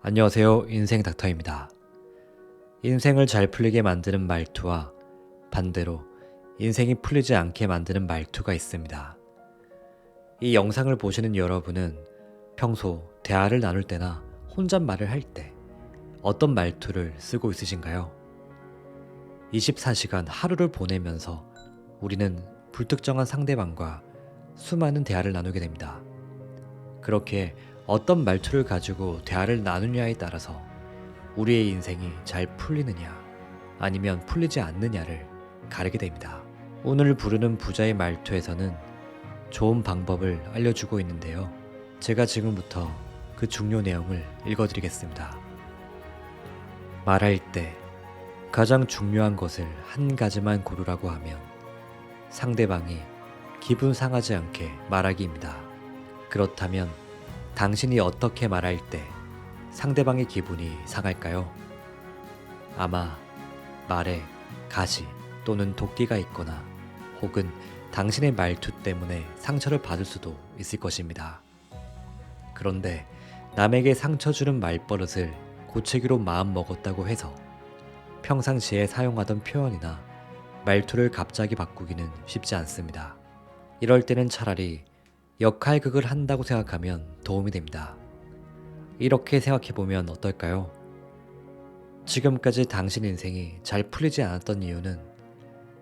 안녕하세요. 인생 닥터입니다. 인생을 잘 풀리게 만드는 말투와 반대로 인생이 풀리지 않게 만드는 말투가 있습니다. 이 영상을 보시는 여러분은 평소 대화를 나눌 때나 혼잣말을 할 때 어떤 말투를 쓰고 있으신가요? 24시간 하루를 보내면서 우리는 불특정한 상대방과 수많은 대화를 나누게 됩니다. 그렇게 어떤 말투를 가지고 대화를 나누냐에 따라서 우리의 인생이 잘 풀리느냐 아니면 풀리지 않느냐를 가르게 됩니다. 오늘 부르는 부자의 말투에서는 좋은 방법을 알려주고 있는데요. 제가 지금부터 그 중요 내용을 읽어드리겠습니다. 말할 때 가장 중요한 것을 한 가지만 고르라고 하면 상대방이 기분 상하지 않게 말하기입니다. 그렇다면 당신이 어떻게 말할 때 상대방의 기분이 상할까요? 아마 말에 가시 또는 도끼가 있거나 혹은 당신의 말투 때문에 상처를 받을 수도 있을 것입니다. 그런데 남에게 상처 주는 말버릇을 고치기로 마음먹었다고 해서 평상시에 사용하던 표현이나 말투를 갑자기 바꾸기는 쉽지 않습니다. 이럴 때는 차라리 역할극을 한다고 생각하면 도움이 됩니다. 이렇게 생각해보면 어떨까요? 지금까지 당신 인생이 잘 풀리지 않았던 이유는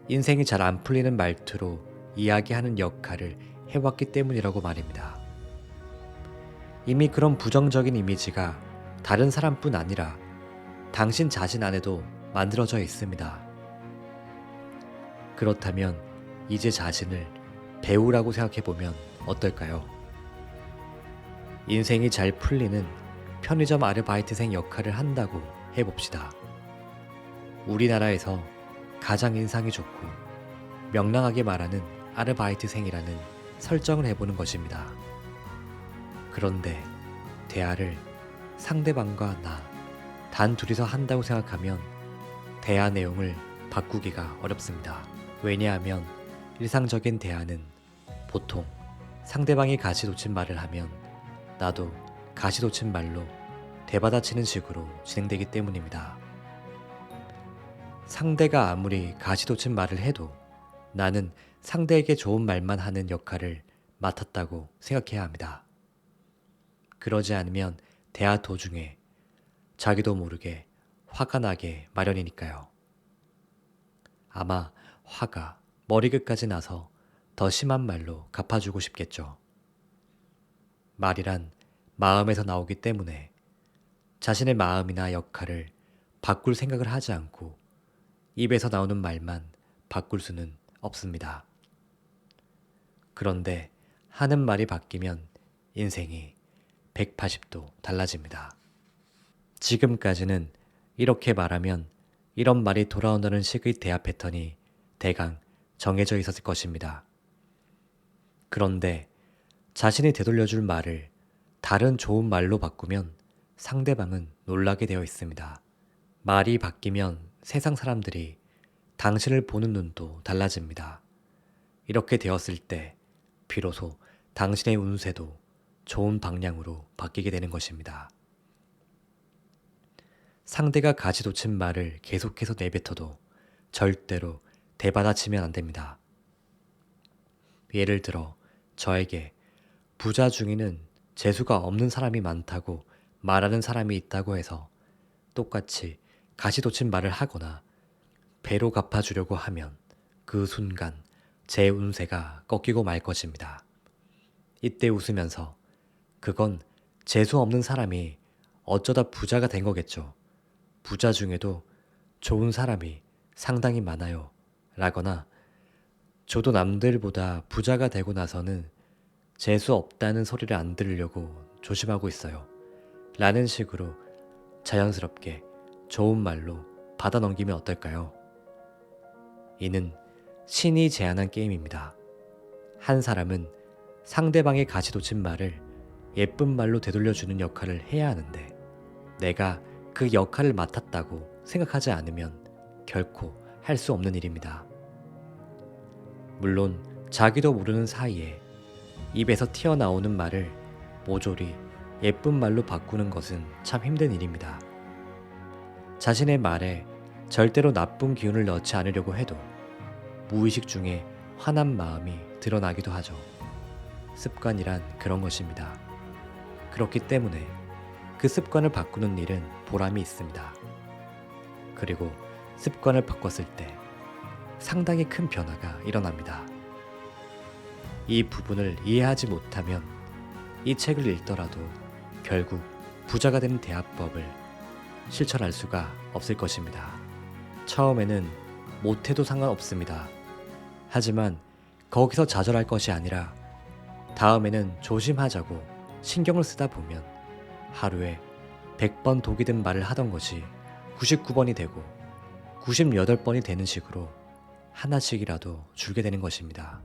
인생이 잘 안 풀리는 말투로 이야기하는 역할을 해왔기 때문이라고 말입니다. 이미 그런 부정적인 이미지가 다른 사람뿐 아니라 당신 자신 안에도 만들어져 있습니다. 그렇다면 이제 자신을 배우라고 생각해보면 어떨까요? 인생이 잘 풀리는 편의점 아르바이트생 역할을 한다고 해봅시다. 우리나라에서 가장 인상이 좋고 명랑하게 말하는 아르바이트생이라는 설정을 해보는 것입니다. 그런데 대화를 상대방과 나 단 둘이서 한다고 생각하면 대화 내용을 바꾸기가 어렵습니다. 왜냐하면 일상적인 대화는 보통 상대방이 가시 돋친 말을 하면 나도 가시 돋친 말로 대받아치는 식으로 진행되기 때문입니다. 상대가 아무리 가시 돋친 말을 해도 나는 상대에게 좋은 말만 하는 역할을 맡았다고 생각해야 합니다. 그러지 않으면 대화 도중에 자기도 모르게 화가 나게 마련이니까요. 아마 화가 머리끝까지 나서 더 심한 말로 갚아주고 싶겠죠. 말이란 마음에서 나오기 때문에 자신의 마음이나 역할을 바꿀 생각을 하지 않고 입에서 나오는 말만 바꿀 수는 없습니다. 그런데 하는 말이 바뀌면 인생이 180도 달라집니다. 지금까지는 이렇게 말하면 이런 말이 돌아온다는 식의 대화 패턴이 대강 정해져 있었을 것입니다. 그런데 자신이 되돌려줄 말을 다른 좋은 말로 바꾸면 상대방은 놀라게 되어 있습니다. 말이 바뀌면 세상 사람들이 당신을 보는 눈도 달라집니다. 이렇게 되었을 때 비로소 당신의 운세도 좋은 방향으로 바뀌게 되는 것입니다. 상대가 가시 돋친 말을 계속해서 내뱉어도 절대로 대받아치면 안 됩니다. 예를 들어 저에게 부자 중에는 재수가 없는 사람이 많다고 말하는 사람이 있다고 해서 똑같이 가시 돋친 말을 하거나 배로 갚아주려고 하면 그 순간 제 운세가 꺾이고 말 것입니다. 이때 웃으면서 그건 재수 없는 사람이 어쩌다 부자가 된 거겠죠. 부자 중에도 좋은 사람이 상당히 많아요. 라거나 저도 남들보다 부자가 되고 나서는 재수 없다는 소리를 안 들으려고 조심하고 있어요. 라는 식으로 자연스럽게 좋은 말로 받아 넘기면 어떨까요? 이는 신이 제안한 게임입니다. 한 사람은 상대방의 가시 돋친 말을 예쁜 말로 되돌려주는 역할을 해야 하는데 내가 그 역할을 맡았다고 생각하지 않으면 결코 할 수 없는 일입니다. 물론 자기도 모르는 사이에 입에서 튀어나오는 말을 모조리 예쁜 말로 바꾸는 것은 참 힘든 일입니다. 자신의 말에 절대로 나쁜 기운을 넣지 않으려고 해도 무의식 중에 화난 마음이 드러나기도 하죠. 습관이란 그런 것입니다. 그렇기 때문에 그 습관을 바꾸는 일은 보람이 있습니다. 그리고 습관을 바꿨을 때 상당히 큰 변화가 일어납니다. 이 부분을 이해하지 못하면 이 책을 읽더라도 결국 부자가 되는 대화법을 실천할 수가 없을 것입니다. 처음에는 못해도 상관없습니다. 하지만 거기서 좌절할 것이 아니라 다음에는 조심하자고 신경을 쓰다 보면 하루에 100번 독이 든 말을 하던 것이 99번이 되고 98번이 되는 식으로 하나씩이라도 줄게 되는 것입니다.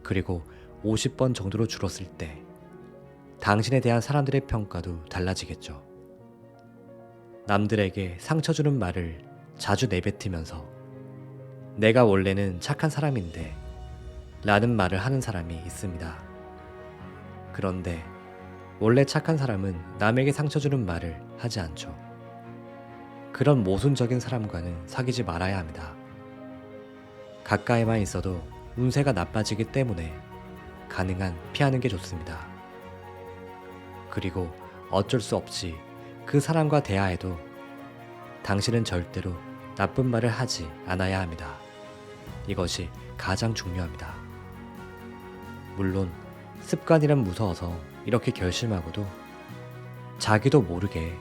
그리고 50번 정도로 줄었을 때 당신에 대한 사람들의 평가도 달라지겠죠. 남들에게 상처 주는 말을 자주 내뱉으면서 내가 원래는 착한 사람인데 라는 말을 하는 사람이 있습니다. 그런데 원래 착한 사람은 남에게 상처 주는 말을 하지 않죠. 그런 모순적인 사람과는 사귀지 말아야 합니다. 가까이만 있어도 운세가 나빠지기 때문에 가능한 피하는 게 좋습니다. 그리고 어쩔 수 없이 그 사람과 대화해도 당신은 절대로 나쁜 말을 하지 않아야 합니다. 이것이 가장 중요합니다. 물론 습관이란 무서워서 이렇게 결심하고도 자기도 모르게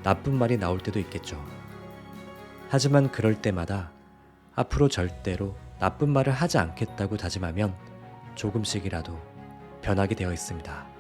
나쁜 말이 나올 때도 있겠죠. 하지만 그럴 때마다 앞으로 절대로 나쁜 말을 하지 않겠다고 다짐하면 조금씩이라도 변하게 되어 있습니다.